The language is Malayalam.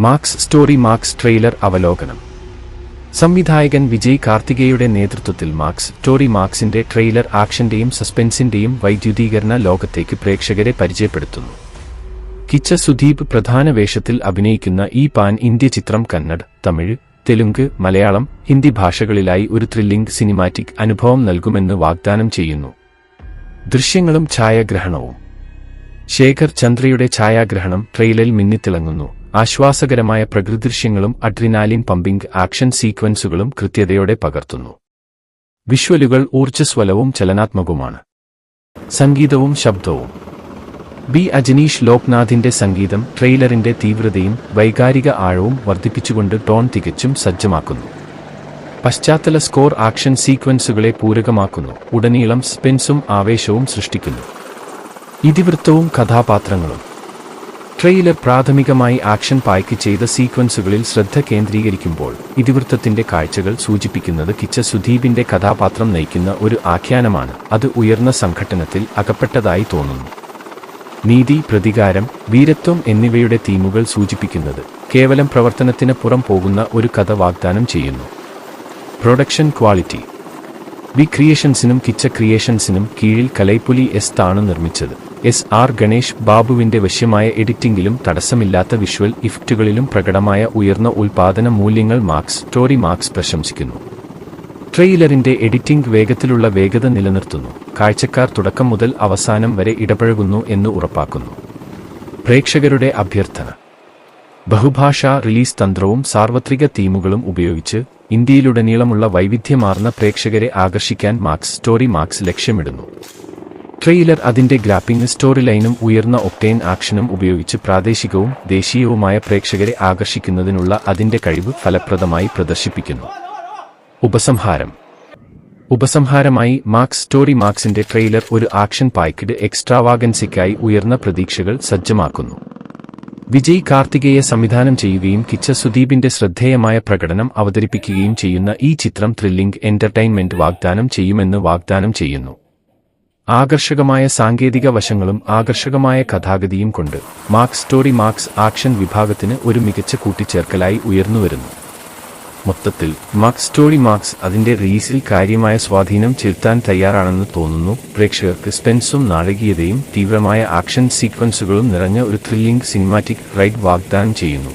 മാക്സ് സ്റ്റോറി മാക്സ് ട്രെയിലർ അവലോകനം. സംവിധായകൻ വിജയ് കാർത്തികേയുടെ നേതൃത്വത്തിൽ മാക്സ് സ്റ്റോറി മാക്സിന്റെ ട്രെയിലർ ആക്ഷന്റെയും സസ്പെൻസിന്റെയും വൈദ്യുതീകരണ ലോകത്തേക്ക് പ്രേക്ഷകരെ പരിചയപ്പെടുത്തുന്നു. കിച്ച സുദീപ് പ്രധാന വേഷത്തിൽ അഭിനയിക്കുന്ന ഈ പാൻ ഇന്ത്യ ചിത്രം കന്നഡ, തമിഴ്, തെലുങ്ക്, മലയാളം, ഹിന്ദി ഭാഷകളിലായി ഒരു ത്രില്ലിംഗ് സിനിമാറ്റിക് അനുഭവം നൽകുമെന്ന് വാഗ്ദാനം ചെയ്യുന്നു. ദൃശ്യങ്ങളും ഛായാഗ്രഹണവും. ശേഖർ ചന്ദ്രയുടെ ഛായാഗ്രഹണം ട്രെയിലറിൽ മിന്നിത്തിളങ്ങുന്നു. ആശ്വാസകരമായ പ്രകൃതിദൃശ്യങ്ങളും അഡ്രിനാലിൻ പമ്പിംഗ് ആക്ഷൻ സീക്വൻസുകളും കൃത്യതയോടെ പകർത്തുന്നു. വിഷ്വലുകൾ ഊർജ്ജസ്വലവും ചലനാത്മകവുമാണ്. സംഗീതവും ശബ്ദവും. ബി അജനീഷ് ലോക്നാഥിന്റെ സംഗീതം ട്രെയിലറിന്റെ തീവ്രതയും വൈകാരിക ആഴവും വർദ്ധിപ്പിച്ചുകൊണ്ട് ടോൺ തികച്ചും സജ്ജമാക്കുന്നു. പശ്ചാത്തല സ്കോർ ആക്ഷൻ സീക്വൻസുകളെ പൂരകമാക്കുന്നു, ഉടനീളം സസ്പെൻസും ആവേശവും സൃഷ്ടിക്കുന്നു. ഇതിവൃത്തവും കഥാപാത്രങ്ങളും. ട്രെയിലർ പ്രാഥമികമായി ആക്ഷൻ പായ്ക്ക് ചെയ്ത സീക്വൻസുകളിൽ ശ്രദ്ധ കേന്ദ്രീകരിക്കുമ്പോൾ ഇതിവൃത്തത്തിന്റെ കാഴ്ചകൾ സൂചിപ്പിക്കുന്നത് കിച്ച സുദീപിന്റെ കഥാപാത്രം നയിക്കുന്ന ഒരു ആഖ്യാനമാണ്. അത് ഉയർന്ന സംഘട്ടനത്തിൽ അകപ്പെട്ടതായി തോന്നുന്നു. നീതി, പ്രതികാരം, വീരത്വം എന്നിവയുടെ തീമുകൾ സൂചിപ്പിക്കുന്നത് കേവലം പ്രവർത്തനത്തിന് പുറം പോകുന്ന ഒരു കഥ വാഗ്ദാനം ചെയ്യുന്നു. Production quality. വി ക്രിയേഷൻസിനും കിച്ച ക്രിയേഷൻസിനും കീഴിൽ കലൈപ്പുലി ആണ് നിർമ്മിച്ചത്. SR ഗണേഷ് ബാബുവിന്റെ വശ്യമായ എഡിറ്റിംഗിലും തടസ്സമില്ലാത്ത വിഷ്വൽ ഇഫക്റ്റുകളിലും പ്രകടമായ ഉയർന്ന ഉൽപാദന മൂല്യങ്ങൾ മാക്സ് സ്റ്റോറി മാക്സ് പ്രശംസിക്കുന്നു. ട്രെയിലറിന്റെ എഡിറ്റിംഗ് വേഗത്തിലുള്ള വേഗത നിലനിർത്തുന്നു. കാഴ്ചക്കാർ തുടക്കം മുതൽ അവസാനം വരെ ഇടപഴകുന്നു എന്ന് ഉറപ്പാക്കുന്നു. പ്രേക്ഷകരുടെ അഭ്യർത്ഥന. ബഹുഭാഷാ റിലീസ് തന്ത്രവും സാർവത്രിക തീമുകളും ഉപയോഗിച്ച് ഇന്ത്യയിലുടനീളമുള്ള വൈവിധ്യമാർന്ന പ്രേക്ഷകരെ ആകർഷിക്കാൻ മാക്സ് സ്റ്റോറി മാക്സ് ലക്ഷ്യമിടുന്നു. ട്രെയിലർ അതിന്റെ ഗ്രാപ്പിംഗ് സ്റ്റോറി ലൈനും ഉയർന്ന ഒക്ടേൻ ആക്ഷനും ഉപയോഗിച്ച് പ്രാദേശികവും ദേശീയവുമായ പ്രേക്ഷകരെ ആകർഷിക്കുന്നതിനുള്ള അതിന്റെ കഴിവ് ഫലപ്രദമായി പ്രദർശിപ്പിക്കുന്നു. ഉപസംഹാരമായി മാക്സ് സ്റ്റോറി മാക്സിന്റെ ട്രെയിലർ ഒരു ആക്ഷൻ പായ്ക്ഡ് എക്സ്ട്രാവാഗൻസിക്കായി ഉയർന്ന പ്രതീക്ഷകൾ സജ്ജമാക്കുന്നു. വിജയ് കാർത്തികേയ സംവിധാനം ചെയ്യുകയും കിച്ച സുദീപിന്റെ ശ്രദ്ധേയമായ പ്രകടനം അവതരിപ്പിക്കുകയും ചെയ്യുന്ന ഈ ചിത്രം ത്രില്ലിംഗ് എന്റർടൈൻമെന്റ് വാഗ്ദാനം ചെയ്യുന്നു. ആകർഷകമായ സാങ്കേതിക വശങ്ങളും ആകർഷകമായ കഥാഗതിയും കൊണ്ട് മാക്സ് സ്റ്റോറി മാക്സ് ആക്ഷൻ വിഭാഗത്തിന് ഒരു മികച്ച കൂട്ടിച്ചേർക്കലായി ഉയർന്നുവരുന്നു. മൊത്തത്തിൽ മാക്സ് സ്റ്റോറി മാക്സ് അതിന്റെ റിലീസിൽ കാര്യമായ സ്വാധീനം ചെലുത്താൻ തയ്യാറാണെന്ന് തോന്നുന്നു. പ്രേക്ഷകർക്ക് സസ്പെൻസും നാടകീയതയും തീവ്രമായ ആക്ഷൻ സീക്വൻസുകളും നിറഞ്ഞ ഒരു ത്രില്ലിംഗ് സിനിമാറ്റിക് റൈഡ് വാഗ്ദാനം ചെയ്യുന്നു.